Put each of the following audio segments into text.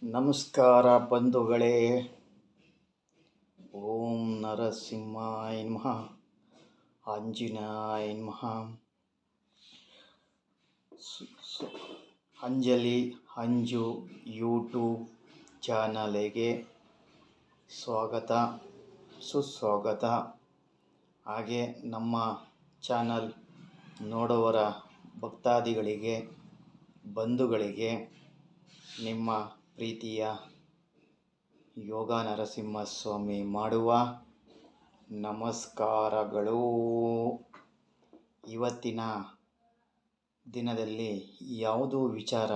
ನಮಸ್ಕಾರ ಬಂಧುಗಳೇ. ಓಂ ನರಸಿಂಹಾಯ ನಮಃ, ಆಂಜನೇಯ ನಮಃ. ಅಂಜಲಿ ಅಂಜು ಯೂಟ್ಯೂಬ್ ಚಾನಲಿಗೆ ಸ್ವಾಗತ ಸುಸ್ವಾಗತ. ಹಾಗೆ ನಮ್ಮ ಚಾನಲ್ ನೋಡುವರ ಭಕ್ತಾದಿಗಳಿಗೆ ಬಂಧುಗಳಿಗೆ ನಿಮ್ಮ ಪ್ರೀತಿಯ ಯೋಗ ನರಸಿಂಹಸ್ವಾಮಿ ಮಾಡುವ ನಮಸ್ಕಾರಗಳು. ಇವತ್ತಿನ ದಿನದಲ್ಲಿ ಯಾವುದು ವಿಚಾರ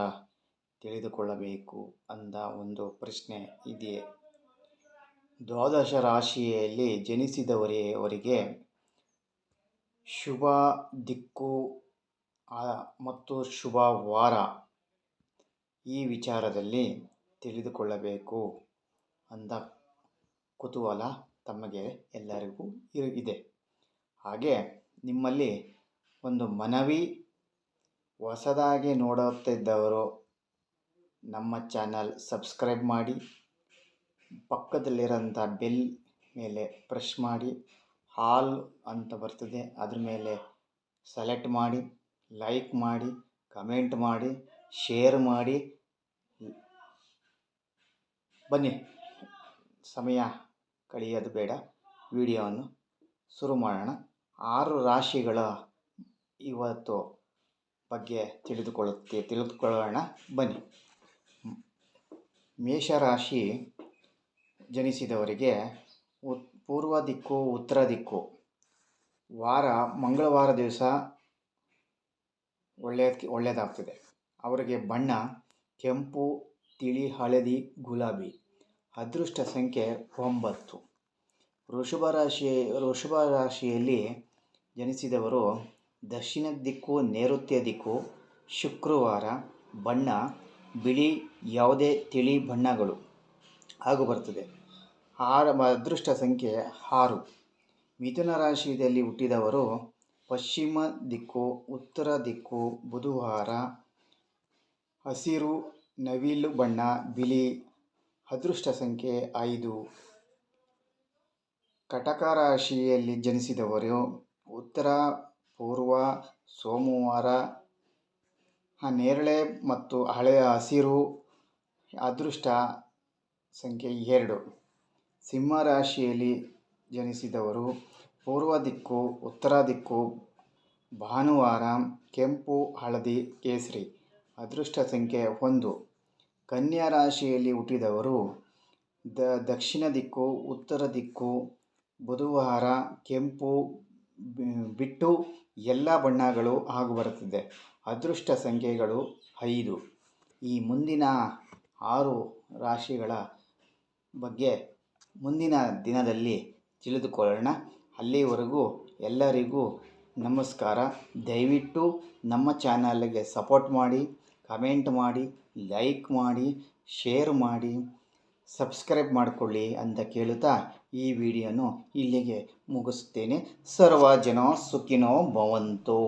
ತಿಳಿದುಕೊಳ್ಳಬೇಕು ಅಂದ ಒಂದು ಪ್ರಶ್ನೆ ಇದೆಯೇ. ದ್ವಾದಶ ರಾಶಿಯಲ್ಲಿ ಜನಿಸಿದವರಿಗೆ ಶುಭ ದಿಕ್ಕು ಮತ್ತು ಶುಭ ವಾರ ಈ ವಿಚಾರದಲ್ಲಿ ತಿಳಿದುಕೊಳ್ಳಬೇಕು ಅಂದ ಕುತೂಹಲ ತಮಗೆ ಎಲ್ಲರಿಗೂ ಇದೆ. ಹಾಗೆ ನಿಮ್ಮಲ್ಲಿ ಒಂದು ಮನವಿ, ಹೊಸದಾಗಿ ನೋಡುತ್ತಿದ್ದವರು ನಮ್ಮ ಚಾನಲ್ ಸಬ್ಸ್ಕ್ರೈಬ್ ಮಾಡಿ, ಪಕ್ಕದಲ್ಲಿರೋಂಥ ಬೆಲ್ ಮೇಲೆ ಪ್ರೆಸ್ ಮಾಡಿ, ಆಲ್ ಅಂತ ಬರ್ತದೆ ಅದ್ರ ಮೇಲೆ ಸೆಲೆಕ್ಟ್ ಮಾಡಿ, ಲೈಕ್ ಮಾಡಿ, ಕಮೆಂಟ್ ಮಾಡಿ, ಶೇರ್ ಮಾಡಿ. ಬನ್ನಿ, ಸಮಯ ಕಳೆಯೋದು ಬೇಡ, ವಿಡಿಯೋವನ್ನು ಶುರು ಮಾಡೋಣ. 6 ರಾಶಿಗಳ ಇವತ್ತು ಬಗ್ಗೆ ತಿಳಿದುಕೊಳ್ಳೋಣ ಬನ್ನಿ. ಮೇಷರಾಶಿ ಜನಿಸಿದವರಿಗೆ ಪೂರ್ವ ದಿಕ್ಕು ಉತ್ತರ ದಿಕ್ಕು ವಾರ ಮಂಗಳವಾರ ದಿವಸ ಒಳ್ಳೆಯದಾಗ್ತದೆ. ಅವರಿಗೆ ಬಣ್ಣ ಕೆಂಪು, ತಿಳಿ ಹಳದಿ, ಗುಲಾಬಿ. ಅದೃಷ್ಟ ಸಂಖ್ಯೆ 9. ವೃಷಭ ರಾಶಿಯಲ್ಲಿ ಜನಿಸಿದವರು ದಕ್ಷಿಣ ದಿಕ್ಕು ನೈಋತ್ಯ ದಿಕ್ಕು ಶುಕ್ರವಾರ ಬಣ್ಣ ಬಿಳಿ, ಯಾವುದೇ ತಿಳಿ ಬಣ್ಣಗಳು ಹಾಗೂ ಬರ್ತದೆ. ಅದೃಷ್ಟ ಸಂಖ್ಯೆ 6. ಮಿಥುನ ರಾಶಿಯಲ್ಲಿ ಹುಟ್ಟಿದವರು ಪಶ್ಚಿಮ ದಿಕ್ಕು ಉತ್ತರ ದಿಕ್ಕು ಬುಧವಾರ ಹಸಿರು, ನವಿಲು ಬಣ್ಣ, ಬಿಳಿ. ಅದೃಷ್ಟ ಸಂಖ್ಯೆ 5. ಕಟಕ ರಾಶಿಯಲ್ಲಿ ಜನಿಸಿದವರು ಉತ್ತರ ಪೂರ್ವ ಸೋಮವಾರ ನೇರಳೆ ಮತ್ತು ಹಳೆಯ ಹಸಿರು. ಅದೃಷ್ಟ ಸಂಖ್ಯೆ 2. ಸಿಂಹ ರಾಶಿಯಲ್ಲಿ ಜನಿಸಿದವರು ಪೂರ್ವ ದಿಕ್ಕು ಉತ್ತರ ದಿಕ್ಕು ಭಾನುವಾರ ಕೆಂಪು, ಹಳದಿ, ಕೇಸರಿ. ಅದೃಷ್ಟ ಸಂಖ್ಯೆ 1. ಕನ್ಯಾ ರಾಶಿಯಲ್ಲಿ ಹುಟ್ಟಿದವರು ದಕ್ಷಿಣ ದಿಕ್ಕು ಉತ್ತರ ದಿಕ್ಕು ಬುಧವಾರ ಕೆಂಪು ಬಿಟ್ಟು ಎಲ್ಲ ಬಣ್ಣಗಳು ಹಾಗೂ ಬರುತ್ತದೆ. ಅದೃಷ್ಟ ಸಂಖ್ಯೆಗಳು 5. ಈ ಮುಂದಿನ 6 ರಾಶಿಗಳ ಬಗ್ಗೆ ಮುಂದಿನ ದಿನದಲ್ಲಿ ತಿಳಿದುಕೊಳ್ಳೋಣ. ಅಲ್ಲಿವರೆಗೂ ಎಲ್ಲರಿಗೂ ನಮಸ್ಕಾರ. ದಯವಿಟ್ಟು ನಮ್ಮ ಚಾನಲ್ಗೆ ಸಪೋರ್ಟ್ ಮಾಡಿ, ಕಮೆಂಟ್ ಮಾಡಿ, ಲೈಕ್ ಮಾಡಿ, ಶೇರ್ ಮಾಡಿ, ಸಬ್ಸ್ಕ್ರೈಬ್ ಮಾಡಿಕೊಳ್ಳಿ ಅಂತ ಕೇಳುತ್ತಾ ಈ ವಿಡಿಯೋನು ಇಲ್ಲಿಗೆ ಮುಗಿಸ್ತೇನೆ. ಸರ್ವ ಜನ ಸುಖಿನೋ ಭವಂತು.